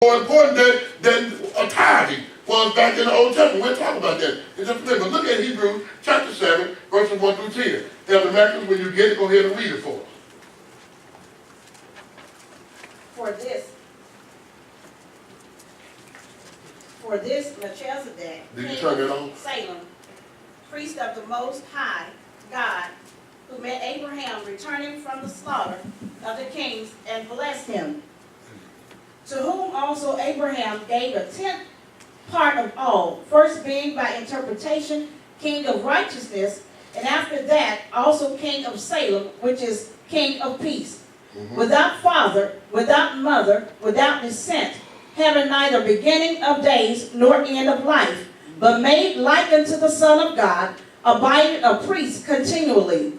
more important than tithing was back in the Old Testament. We'll talk about that in just a minute. But look at Hebrews chapter 7, verses 1 through 10. Elder Mackins, when you get it, go ahead and read it for us. For this Melchizedek, Did you turn it on? Salem, priest of the Most High God, who met Abraham returning from the slaughter of the kings and blessed him, to whom also Abraham gave a tenth part of all, first being by interpretation king of righteousness, and after that also king of Salem, which is king of peace, without father, without mother, without descent, having neither beginning of days nor end of life, but made like unto the Son of God, abiding a priest continually.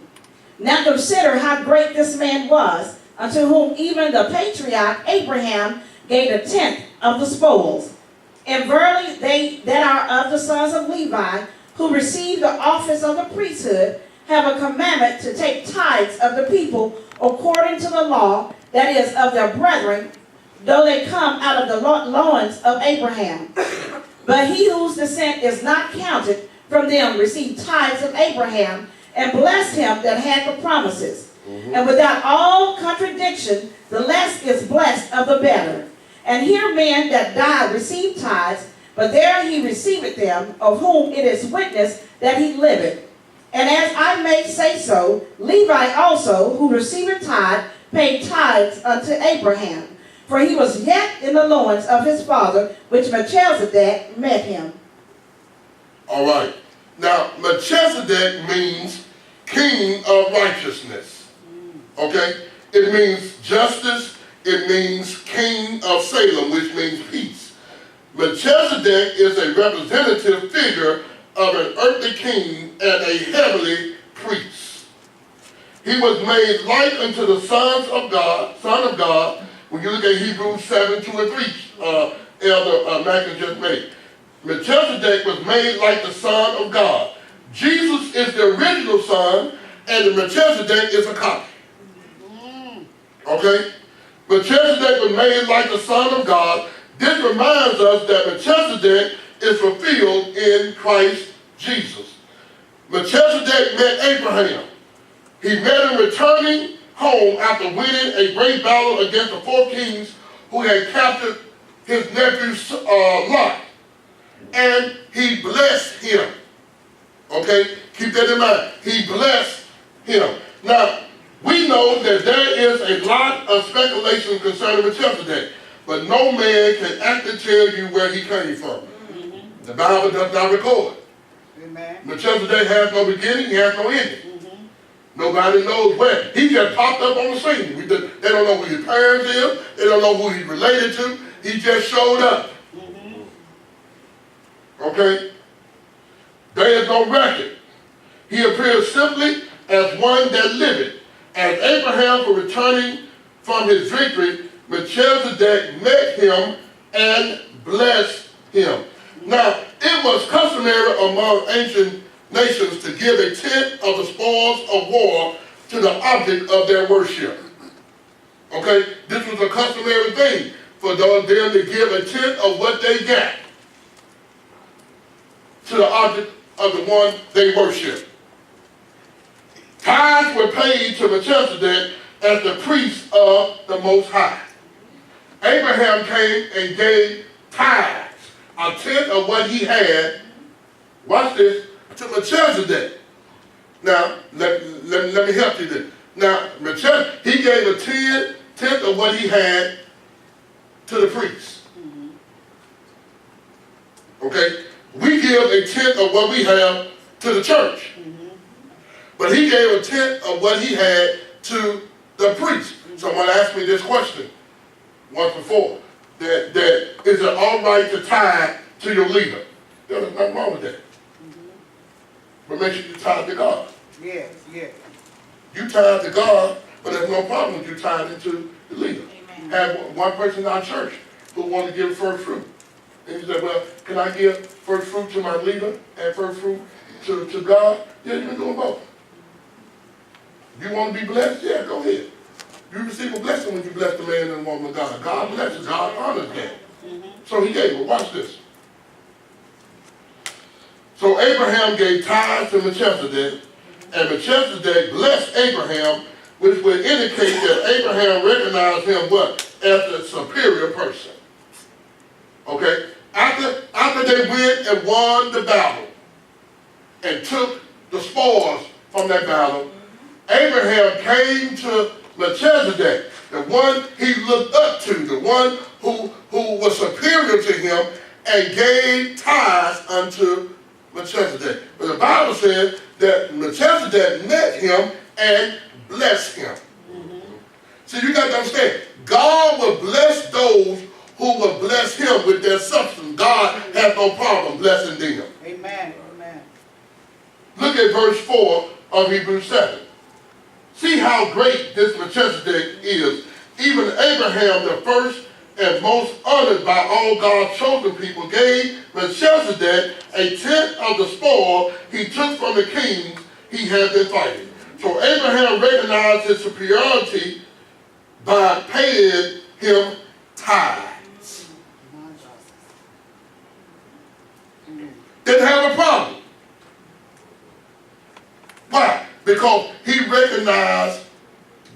Now consider how great this man was, unto whom even the patriarch Abraham gave a tenth of the spoils. And verily they that are of the sons of Levi, who receive the office of the priesthood, have a commandment to take tithes of the people according to the law, that is, of their brethren, though they come out of the loins of Abraham. But he whose descent is not counted from them received tithes of Abraham, and blessed him that had the promises. And without all contradiction, the less is blessed of the better. And here men that die receive tithes, but there he receiveth them, of whom it is witness that he liveth. And as I may say so, Levi also, who receiveth tithe, paid tithes unto Abraham, for he was yet in the loins of his father, which Melchizedek met him. All right. Now, Melchizedek means king of righteousness. Okay? It means justice. It means king of Salem, which means peace. Melchizedek is a representative figure of an earthly king and a heavenly priest. He was made like unto the Son of God. When you look at Hebrews 7, 2 and 3, Elder Mackins just made. Melchizedek was made like the Son of God. Jesus is the original Son, and the Melchizedek is a copy. Okay? Melchizedek was made like the Son of God. This reminds us that Melchizedek is fulfilled in Christ Jesus. Melchizedek met Abraham. He met him returning home after winning a great battle against the 4 kings who had captured his nephew Lot. And he blessed him. Okay? Keep that in mind. He blessed him. Now, we know that there is a lot of speculation concerning Melchizedek, but no man can actually tell you where he came from. The Bible does not record. Amen. Melchizedek has no beginning, he has no ending. Nobody knows where. He just popped up on the scene. They don't know who his parents is. They don't know who he's related to. He just showed up. Okay? There is no record. He appears simply as one that liveth. As Abraham was returning from his victory, Melchizedek met him and blessed him. Now, it was customary among ancient nations to give a tenth of the spoils of war to the object of their worship. Okay? This was a customary thing for them to give a tenth of what they got to the object of the one they worship. Tithes were paid to Melchizedek as the priest of the Most High. Abraham came and gave tithes, a tenth of what he had, watch this, to Melchizedek. Now, let me help you there. Now, Melchizedek, he gave a tenth of what he had to the priest. Okay? We give a tenth of what we have to the church. But he gave a tenth of what he had to the priest. Someone asked me this question once before. That is it all right to tithe to your leader? There's nothing wrong with that. But make sure you tithe to God. Yes, yes. You tithe to God, but there's no problem with you tithing to the leader. Amen. Had one person in our church who wanted to give first fruit. And he said, well, can I give first fruit to my leader and first fruit to God? Yeah, you can do them both. You want to be blessed? Yeah, go ahead. You receive a blessing when you bless the man and the woman of God. God blesses. God honors that. So he gave her. Watch this. So Abraham gave tithes to Melchizedek, and Melchizedek blessed Abraham, which would indicate that Abraham recognized him what? As a superior person. Okay? After they went and won the battle and took the spoils from that battle, Abraham came to Melchizedek, the one he looked up to, the one who was superior to him, and gave tithes unto Melchizedek. But the Bible says that Melchizedek met him and blessed him. So you got to understand, God will bless those who will bless him with their substance. God has no problem blessing them. Amen. Amen. Look at verse 4 of Hebrews 7. See how great this Melchizedek is. Even Abraham, the first and most honored by all God's chosen people, gave Melchizedek a tenth of the spoil he took from the kings he had been fighting. So Abraham recognized his superiority by paying him tithes. Didn't have a problem. Why? Because he recognized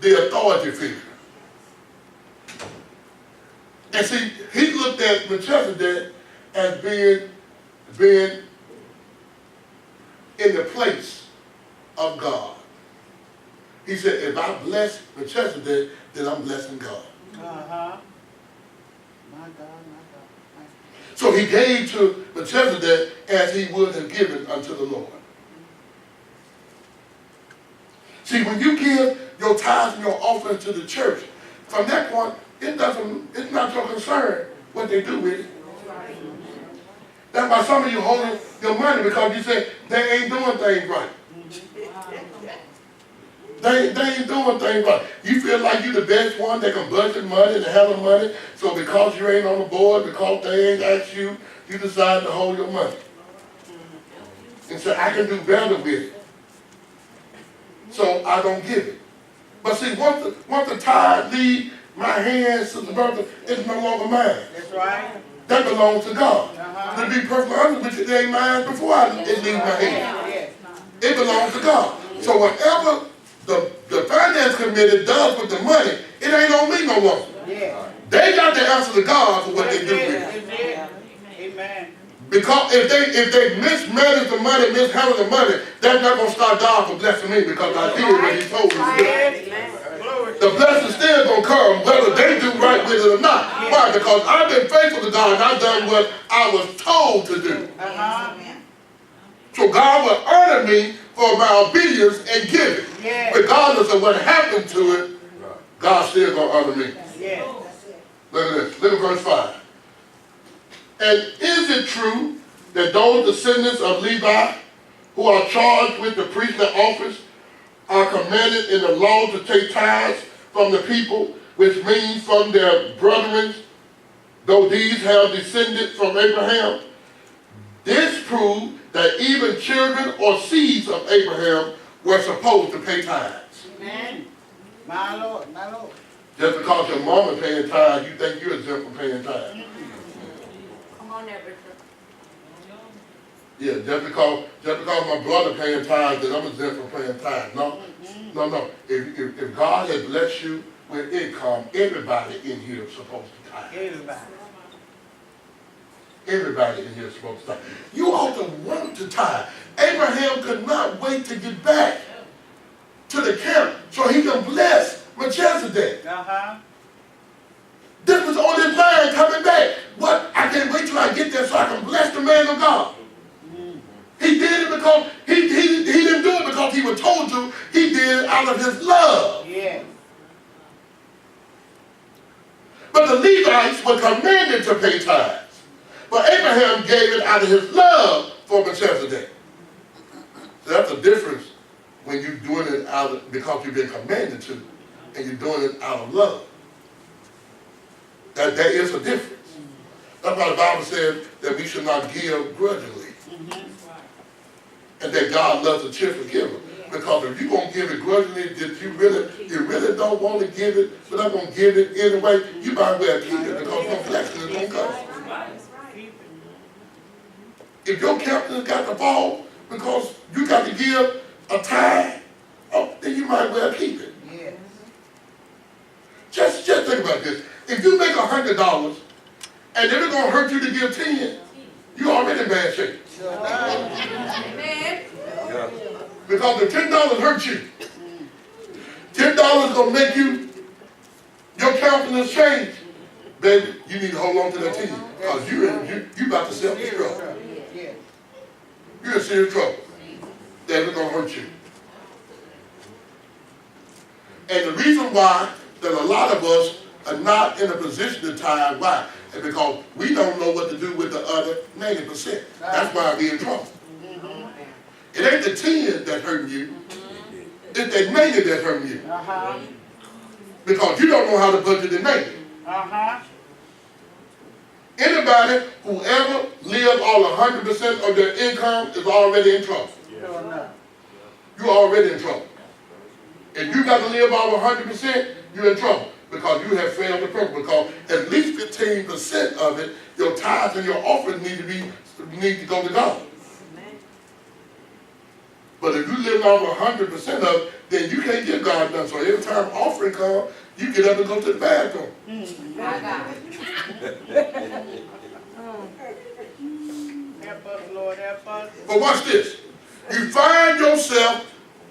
the authority figure. And see, he looked at Melchizedek as being in the place of God. He said, if I bless Melchizedek, then I'm blessing God. Uh-huh. My God, my God. So he gave to Melchizedek as he would have given unto the Lord. See, when you give your tithes and your offering to the church, from that point, it's not your concern what they do with it. That's why some of you holding your money, because you say they ain't doing things right. They ain't doing things right. You feel like you the best one that can budget money and handle money, so because you ain't on the board, because they ain't asked you, you decide to hold your money. And say, I can do better with it. So I don't give it. But see, once the tithe leave my hands, Sister Bertha, it's no longer mine. That's right. That belongs to God. Uh-huh. To be perfectly honest with you, it ain't mine before it leaves my hands. Yes. It belongs to God. So whatever the finance committee does with the money, it ain't on me no longer. Yeah. They got to answer to God for what they do with it. Amen. Amen. Because if they mismanage the money, mishandle the money, that's not going to stop God from blessing me, because I did what he told me to do. Yes. The blessing still going to come whether they do right with it or not. Why? Because I've been faithful to God and I've done what I was told to do. Uh-huh. So God will honor me for my obedience and giving. Yes. Regardless of what happened to it, God still going to honor me. Yes. Look at this. Look at verse 5. And is it true that those descendants of Levi who are charged with the priestly office are commanded in the law to take tithes from the people, which means from their brethren, though these have descended from Abraham? This proved that even children or seeds of Abraham were supposed to pay tithes. Amen. My Lord, my Lord. Just because your mama paying tithes, you think you're exempt from paying tithes. Come on there, Richard. Yeah, just because my brother paying tithes, then I'm exempt from paying tithes. No. If God has blessed you with income, everybody in here is supposed to tithe. Everybody. Everybody in here is supposed to tithe. You ought to want to tithe. Abraham could not wait to get back to the camp so he can bless Melchizedek. Uh-huh. This was on his mind coming back. What? I can't wait till I get there so I can bless the man of God. He did it because he didn't do it because he was told to. He did it out of his love. Yes. But the Levites were commanded to pay tithes. But Abraham gave it out of his love for Melchizedek. So that's the difference when you're doing it because you've been commanded to, and you're doing it out of love. There is a difference. That's why the Bible says that we should not give grudgingly. And that God loves a cheerful giver. Because if you're going to give it grudgingly, that you really don't want to give it, but I'm going to give it anyway, you might as well keep it because no flesh is going gonna come. That's right. If your countenance got to fall because you got to give a tithe, oh, then you might well keep it. Yes. Just think about this. If you make $100 and then it's gonna hurt you to give 10, you already in bad shape. Sure does. Amen. Because the $10 hurt you. $10 gonna make your countenance change. Baby, you need to hold on to that 10 because you about to self-destruct. Yes. You're in serious trouble. That is gonna hurt you. And the reason why that a lot of us are not in a position to tithe, why? And because we don't know what to do with the other 90%. That's why we're in trouble. It ain't the 10 that's hurting you. It's that 90 that's hurting you. Uh-huh. Because you don't know how to budget the 90. Uh-huh. Anybody who ever lived all 100% of their income is already in trouble. Sure enough. You're already in trouble. If you got to live all 100%, you're in trouble because you have failed the purpose. Because at least 15% of it, your tithes and your offerings need to go to God. But if you live off 100% of it, then you can't give God none. So every time offering comes, you get up and go to the bathroom. My God. Help us, Lord, help us. But watch this. You find yourself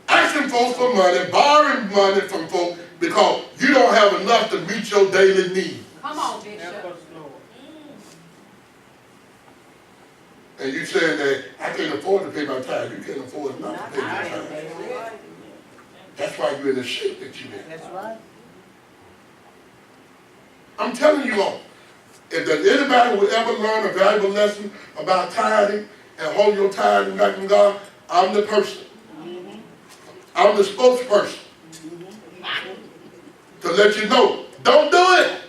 asking folks for money, borrowing money from folks because you don't have enough to meet your daily needs. Come on, Help Bishop. us, Lord. And you saying that I can't afford to pay my tithe. You can't afford not to pay my tithe. That's why you're in the shape that you're in. That's right. I'm telling you all, if there's anybody who ever learn a valuable lesson about tithing and hold your tithing back from God, I'm the person. I'm the spokesperson to let you know, don't do it.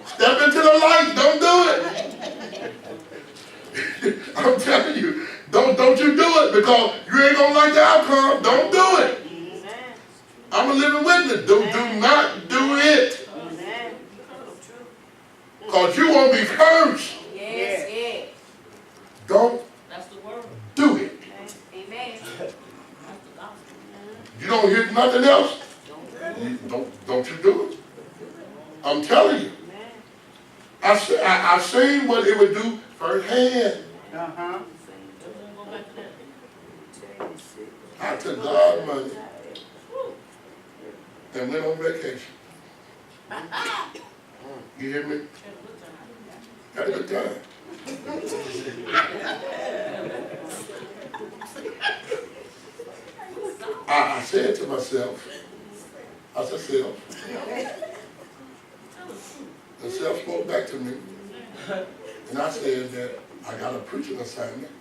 Step into the light, don't do it. I'm telling you, don't you do it because you ain't gonna like the outcome. Don't do it. I'm a living witness. Do not do it. Because you won't be cursed. Yes, yes. Don't That's the word. do it. Amen. You don't hear nothing else? Don't you do it. I'm telling you. I've seen what it would do firsthand. Uh-huh. I took God money and went on vacation. You hear me? Had a good time. I said to myself, I said, self, the self spoke back to me, and I said that I got a preaching assignment,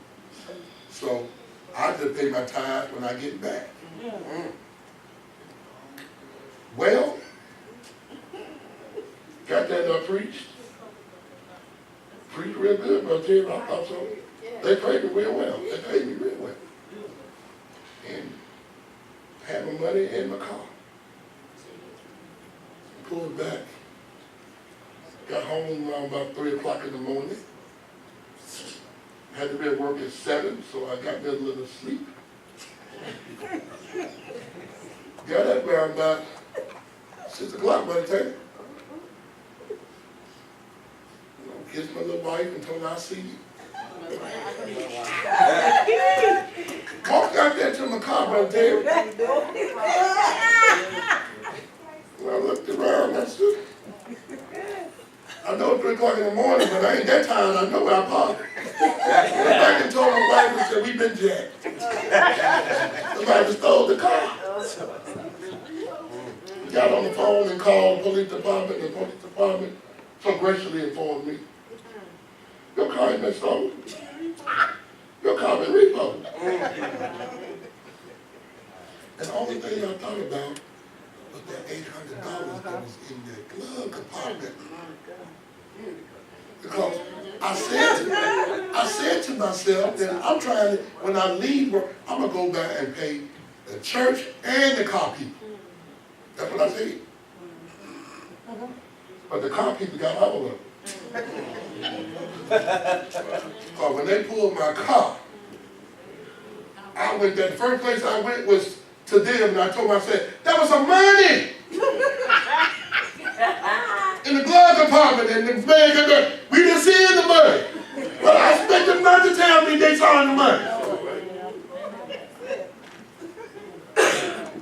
so I just pay my tithe when I get back. Well, got that and I preached. Preached real good, Brother Terry. I thought so. They paid me real well. They paid me real well. And had my money in my car. Pulled back. Got home around about 3 o'clock in the morning. Had to be at work at 7, so I got me a little sleep. Got up around about 6 o'clock by the time. Kissed my little wife and told her I see you. Walked out there to my car, Brother Terry. When I looked around, I said, I know it's 3 o'clock in the morning, but I ain't that tired. I know where I parked. I went back and told my wife and said, we've been jacked. Somebody stole the car. Got on the phone and called the police department, and the police department so graciously informed me, your car ain't been stolen. Your car been repoed. And the only thing I thought about was that $800 that was in the glove compartment. Because I said to myself that I'm trying to, when I leave work, I'm going to go back and pay the church and the car people. That's what I said. But the car people got all of it. When they pulled my car, I went there. The first place I went was to them, and I told them, I said, that was some money in the glove compartment, and the man got there. We didn't see in the money. But I expect them not to tell me they saw in the money.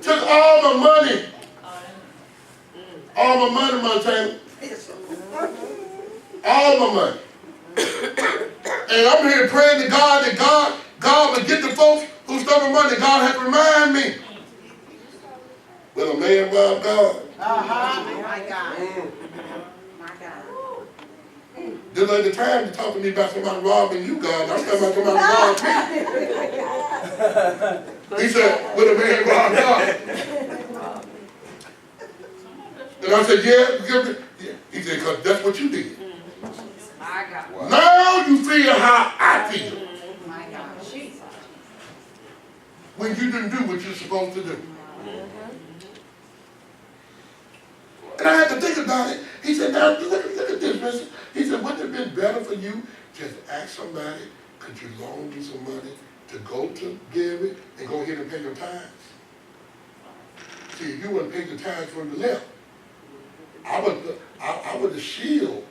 Took all my money. All my money, Montana. All my money. And I'm here praying to God that God would get the folks who stole my money. God had to remind me. Well, a man robbed God. My God. My God. This ain't the time to talk to me about somebody robbing you, God. I'm talking about somebody robbing me. He said, will a man rob God? And I said, yeah. He said, because that's what you did. My God. Now you feel how I feel. My God. Jesus. When you didn't do what you're supposed to do. And I had to think about it. He said, now look at this, Vincent. He said, wouldn't it have been better for you just ask somebody, could you loan me some money to go to Gary and go ahead and pay your tithes? See, if you wouldn't pay the tithes when you left, I would have shield.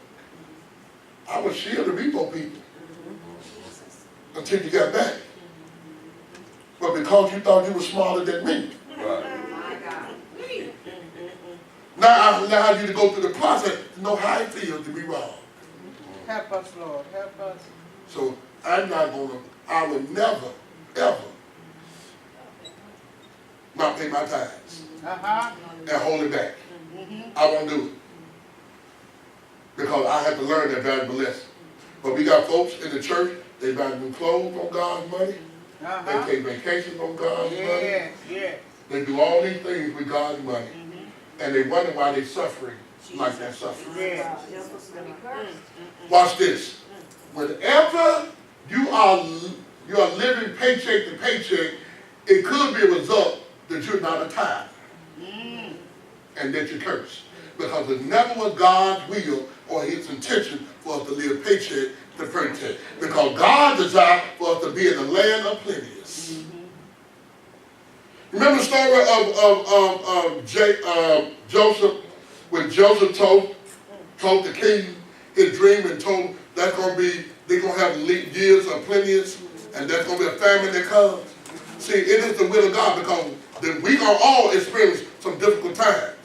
I would shield the repo people until you got back. But because you thought you were smarter than me. My God. Now I allowed you to go through the process to know how it feels to be robbed. Help us, Lord. Help us. So I would never, ever not pay my tithes and hold it back. I won't do it. Because I had to learn that valuable lesson. But we got folks in the church, they buy new clothes on God's money. They take vacations on God's money. Yes. They do all these things with God's money. And they wonder why they're suffering like they're suffering. Yes. Watch this. Whenever you are living paycheck to paycheck, it could be a result that you're not a tithe. And that you're cursed. Because it never was God's will or his intention for us to live paycheck to paycheck. Because God desired for us to be in the land of plenteous. Remember the story of Joseph, when Joseph told the king his dream and told they're going to have years of plenteous and there's going to be a famine that comes. See, it is the will of God because we going to all experience some difficult times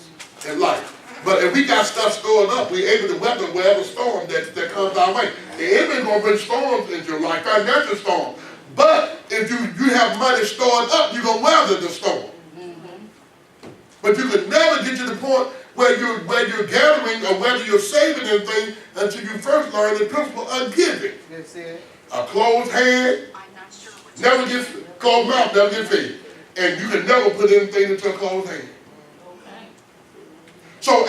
in life. But if we got stuff stored up, we're able to weather whatever storm that comes our way. The enemy going to bring storms into your life, financial storms. But if you have money stored up, you're going to weather the storm. But you could never get to the point where you're gathering or whether you're saving anything until you first learn the principle of giving. That's it. A closed hand never gets, closed mouth never gets fed. And you can never put anything into a closed hand. So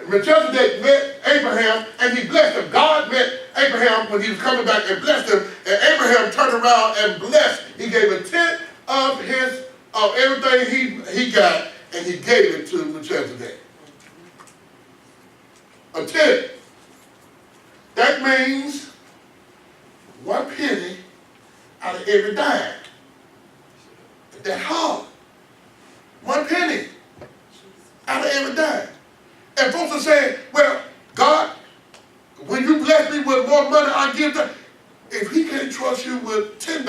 Melchizedek met Abraham and he blessed him. God met Abraham when he was coming back and blessed him. And Abraham turned around and blessed. He gave a tenth of everything he got and he gave it to Melchizedek. A tenth. That means 1 penny out of every dime. That hard. 1 penny out of every dime. And folks are saying, well, God, when you bless me with more money, I give that. If he can't trust you with $10,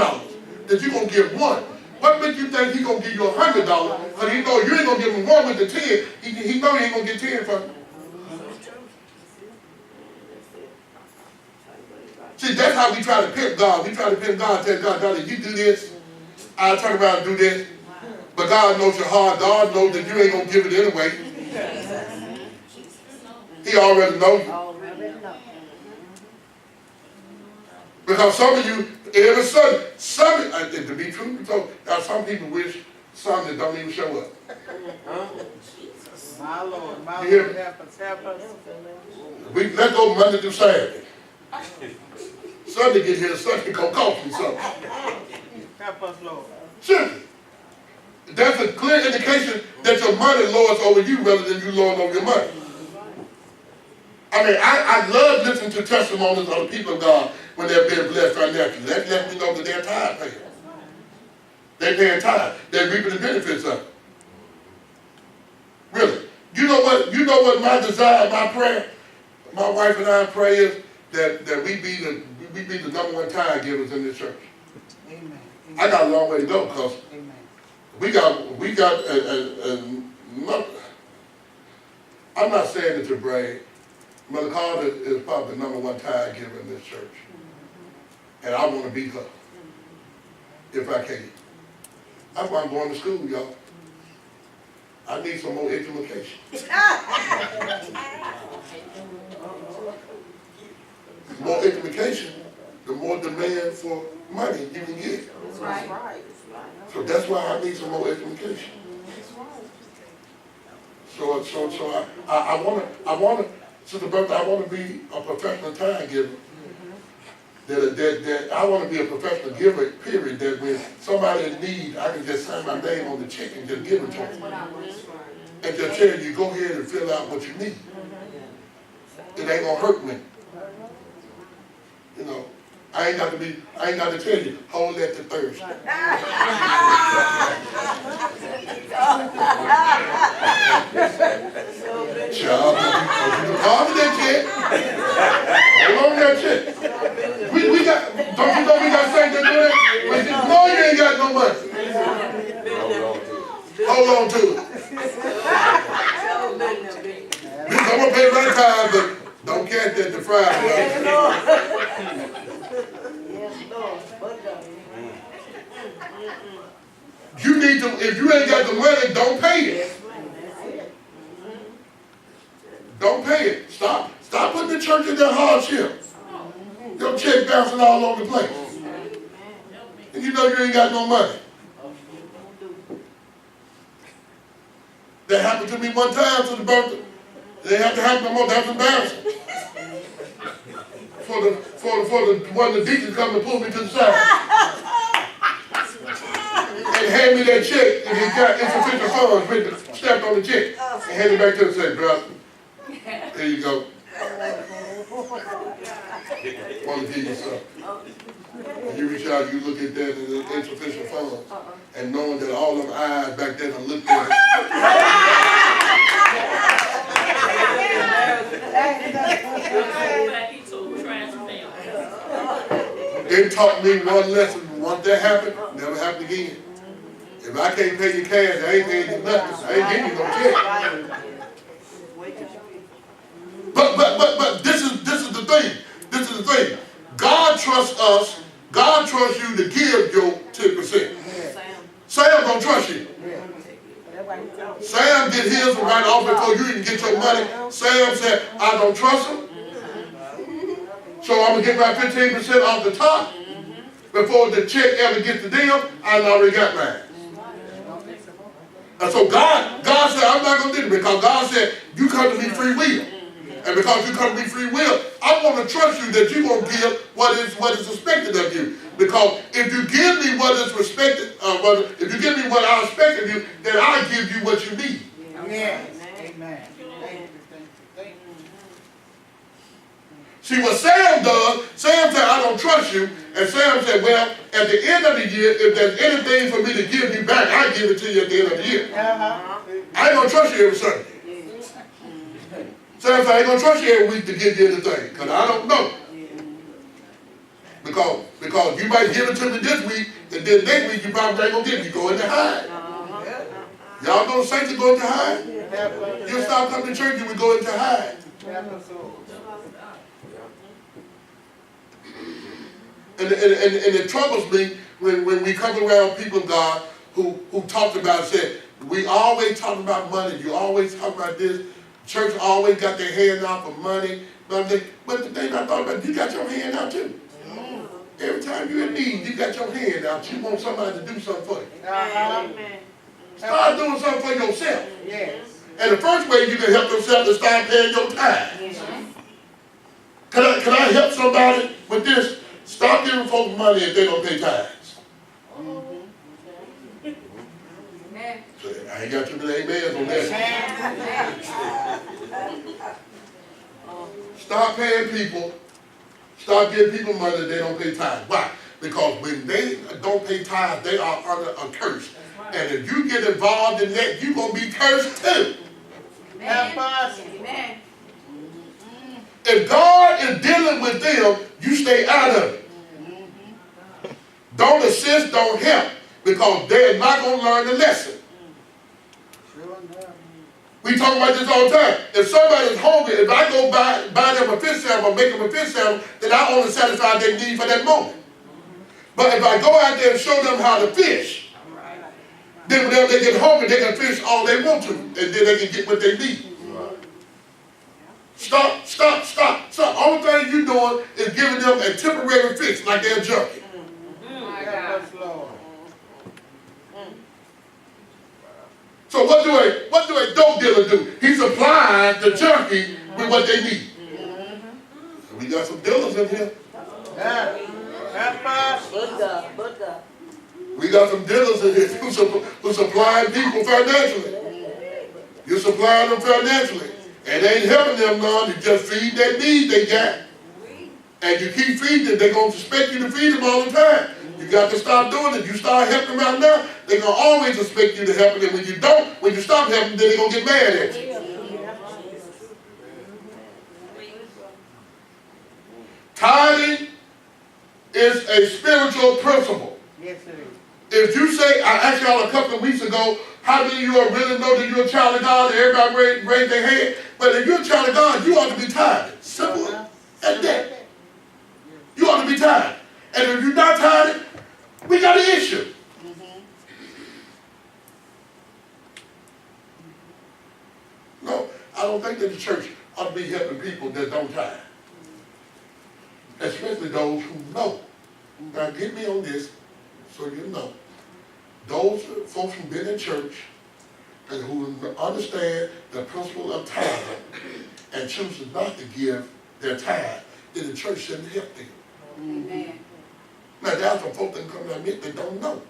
that you're going to give one, what makes you think he's going to give you $100? Because he know you ain't going to give him one with the 10. He know you ain't going to get 10 from him. See, that's how we try to pimp God. We try to pimp God, tell God, if you do this, I'll turn around and do this. But God knows your heart. God knows that you ain't going to give it anyway. He already knows you. Because some of you, every Sunday, to be true, some people wish Sunday don't even show up. My Lord, help us. We let go Monday through Saturday. Sunday get here, Sunday go cost me something. Help us, Lord. Seriously. That's a clear indication that your money lords over you rather than you lord over your money. I mean, I love listening to testimonies of the people of God when they're being blessed financially. That lets me know that they're tithe payers. They're paying tithe. They're reaping the benefits of it. Really. You know what my desire, my prayer, my wife and I pray is that we be the number one tithe givers in this church. Amen. I got a long way to go because Amen. we got I'm not saying it to brag. Mother Carter is probably the number one tithe giver in this church. And I want to be her. If I can. That's why I'm going to school, y'all. I need some more education. The more education, the more demand for money you can get. That's right. So that's why I need some more education. So I wanna, Sister Bertha, I wanna be a professional time giver. That I wanna be a professional giver, period, that when somebody in need, I can just sign my name on the check and just give it to them. And just tell you, go ahead and fill out what you need. It ain't gonna hurt me. You know, I ain't got to tell you, hold that to Thursday. Child, don't you call me that check. Hold on that check. We got, don't you know we got things to do that? No, you ain't got no money. Hold on to it. I'm gonna pay my time, but don't catch that to Friday. You need to, if you ain't got the money, don't pay it. Don't pay it. Stop putting the church in that hardship. Your check bouncing all over the place. And you know you ain't got no money. That happened to me one time to the birthday. They have to happen no more. That's embarrassing. For the one of the deacons come to pull me to the side and hand me that check and it got insufficient funds written, stamped on the check and hand it back to him and say, brother, there you go. Want to give you something. And you reach out, you look at that and the insufficient funds and knowing that all them eyes back there done looked at it. It taught me one lesson. Once that happened, never happened again. If I can't pay you cash, I ain't paying you nothing. I ain't giving you no check. But this is the thing. This is the thing. God trusts us. God trusts you to give your 10%. Sam don't trust you. Sam did his right off before you even get your money. Sam said, I don't trust him. So I'm going to get my 15% off the top. Before the check ever gets to them, I already got mine. And so God said, I'm not going to do it because God said, you come to me free will. And because you come to me free will, I want to trust you that you're going to give what is expected of you. Because if you give me what is respected, if you give me what I expect of you, then I'll give you what you need. Amen. Amen. Thank you. See what Sam does, Sam said, I don't trust you. And Sam said, well, at the end of the year, if there's anything for me to give you back, I'll give it to you at the end of the year. I ain't going to trust you every Sunday. Sam said, I ain't going to trust you every week to give you anything, because I don't know. Because you might give it to me this week, and then next week you probably ain't going to get it. You go into hide. Y'all know saints to go into hide? You'll stop coming to church, you would go into hide. And it troubles me when we come around people of God who talked about, said, we always talk about money, you always talk about this, church always got their hand out for money, but the thing I thought about, you got your hand out too. Every time you're in need, you got your hand out, you want somebody to do something for you. Start doing something for yourself. Yes. And the first way you can help yourself is start paying your tithes. Can I help somebody with this? Stop giving folks money if they don't pay tithes. I ain't got too many amens on that. Stop paying people. Stop giving people money that they don't pay tithes. Why? Because when they don't pay tithes, they are under a curse. And if you get involved in that, you're going to be cursed too. Amen. If God is dealing with them, you stay out of it. Don't assist, don't help, because they're not going to learn the lesson. We talk about this all the time. If somebody's hungry, if I go buy them a fish sandwich or make them a fish sandwich, then I only satisfy their need for that moment. But if I go out there and show them how to fish, then whenever they get hungry, they can fish all they want to, and then they can get what they need. Stop. All the thing you're doing is giving them a temporary fix, like they're junkie. So what do a dope dealer do? He supplies the junkie with what they need. So we got some dealers in here. We got some dealers in here who supplying people financially. You're supplying them financially. And they ain't helping them none. You just feed that need they got. And you keep feeding them, they're going to expect you to feed them all the time. You got to stop doing it. You start helping them out now, they're going to always expect you to help them. When you don't, when you stop helping them, then they're going to get mad at you. Tithing is a spiritual principle. Yes, it is. If you say, I asked y'all a couple of weeks ago, how many of you really know that you're a child of God? And everybody raised their hand. But if you're a child of God, you ought to be tithing. Simple as that. You ought to be tithing. And if you're not tithing, we got an issue. No, I don't think that the church ought to be helping people that don't tithe. Especially those who know. Now get me on this so you know. Those folks who've been in church and who understand the principle of tithing and choose not to give their tithe, then the church shouldn't help them. Amen. Now there are some folks that come to admit they don't know.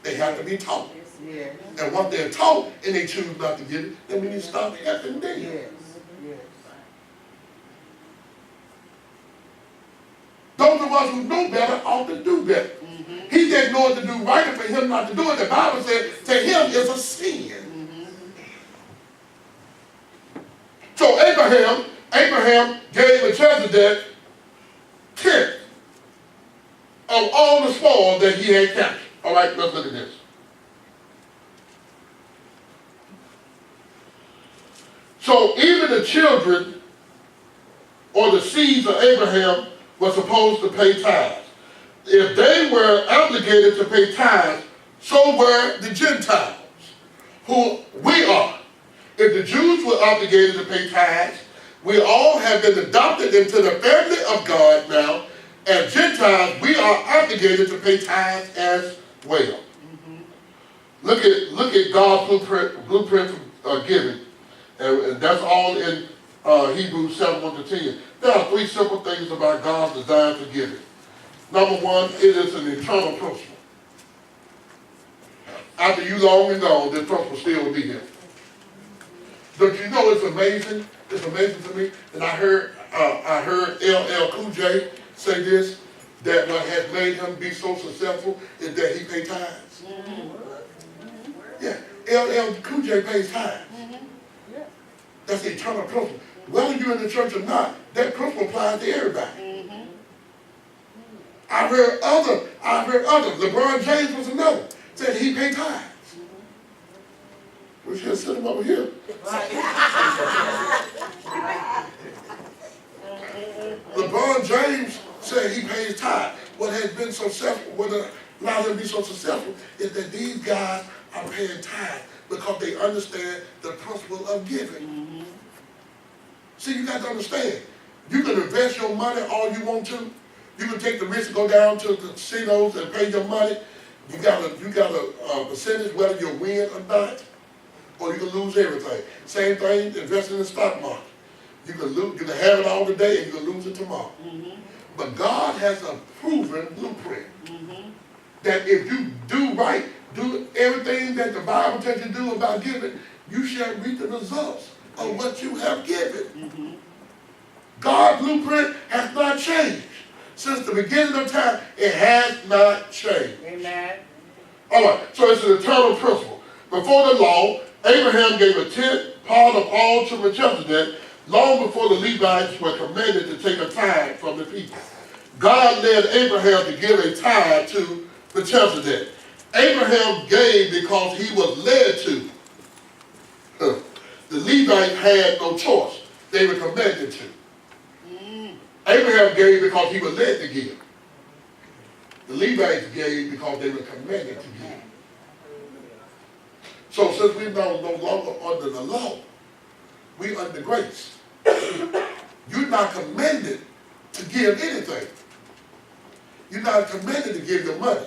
They have to be taught. Yes. And once they're taught and they choose not to give it, then we need to stop helping them. Yes. Yes. Those of us who know better ought to do better. He that knoweth to do right, and for him not to do it, the Bible says, to him is a sin. So Abraham gave Melchizedek 10th of all the spoil that he had captured. All right, let's look at this. So even the children or the seeds of Abraham were supposed to pay tithes. If they were obligated to pay tithes, so were the Gentiles, who we are. If the Jews were obligated to pay tithes, we all have been adopted into the family of God now. As Gentiles, we are obligated to pay tithes as well. Look at God's blueprint for giving. And that's all in Hebrews 7:1-10. There are 3 simple things about God's design for giving. Number 1, it is an eternal principle. After you long and gone, this principle still will be here. Don't you know it's amazing? It's amazing to me. And I heard LL Cool J say this, that what has made him be so successful is that he pays tithes. Yeah, LL Cool J pays tithes. That's the eternal principle. Whether you're in the church or not, that principle applies to everybody. I've heard others. LeBron James was another. Said he paid tithes. We should sit him over here. LeBron James said he pays tithes. What has been so successful, what allowed him to be so successful, is that these guys are paying tithes because they understand the principle of giving. See, you got to understand. You can invest your money all you want to. You can take the risk to go down to the casinos and pay your money. You got a percentage whether you win or not, or you can lose everything. Same thing, investing in the stock market. You can have it all today and you can lose it tomorrow. But God has a proven blueprint that if you do right, do everything that the Bible tells you to do about giving, you shall reap the results of what you have given. God's blueprint has not changed. Since the beginning of time, it has not changed. Amen. All right, so it's an eternal principle. Before the law, Abraham gave a tenth part of all to Melchizedek, long before the Levites were commanded to take a tithe from the people. God led Abraham to give a tithe to Melchizedek. Abraham gave because he was led to. The Levites had no choice. They were commanded to. Abraham gave because he was led to give. The Levites gave because they were commanded to give. So since we're no longer under the law, we under grace. You're not commanded to give anything. You're not commanded to give your money.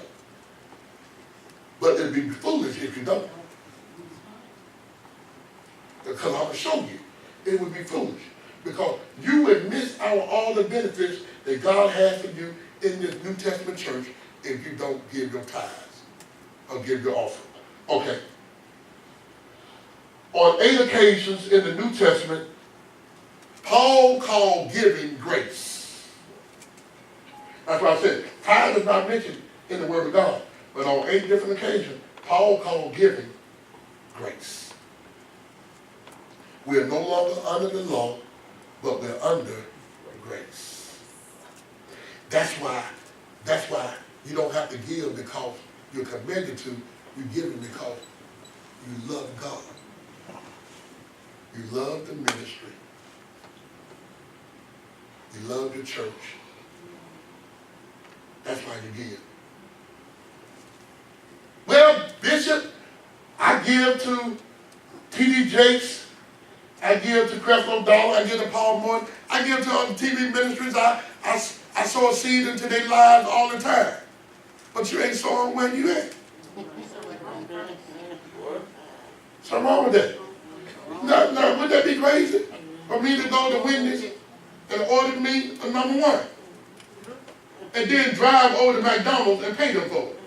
But it'd be foolish if you don't. Because I'm going to show you. It would be foolish. Because you would miss out on all the benefits that God has for you in this New Testament church if you don't give your tithes or give your offering. Okay. On 8 occasions in the New Testament, Paul called giving grace. That's why I said, tithe is not mentioned in the Word of God. But on 8 different occasions, Paul called giving grace. We are no longer under the law, but we're under grace. That's why you don't have to give because you're commanded to. You're giving because you love God. You love the ministry. You love the church. That's why you give. Well, Bishop, I give to T.D. Jakes. I give to Creflo Dollar. I give to Paul Morton. I give to other TV ministries. I sow a seed into their lives all the time. But you ain't sowing where you at. Something wrong with that. Now, would that be crazy for me to go to Wendy's and order me a number 1? And then drive over to McDonald's and pay them for it?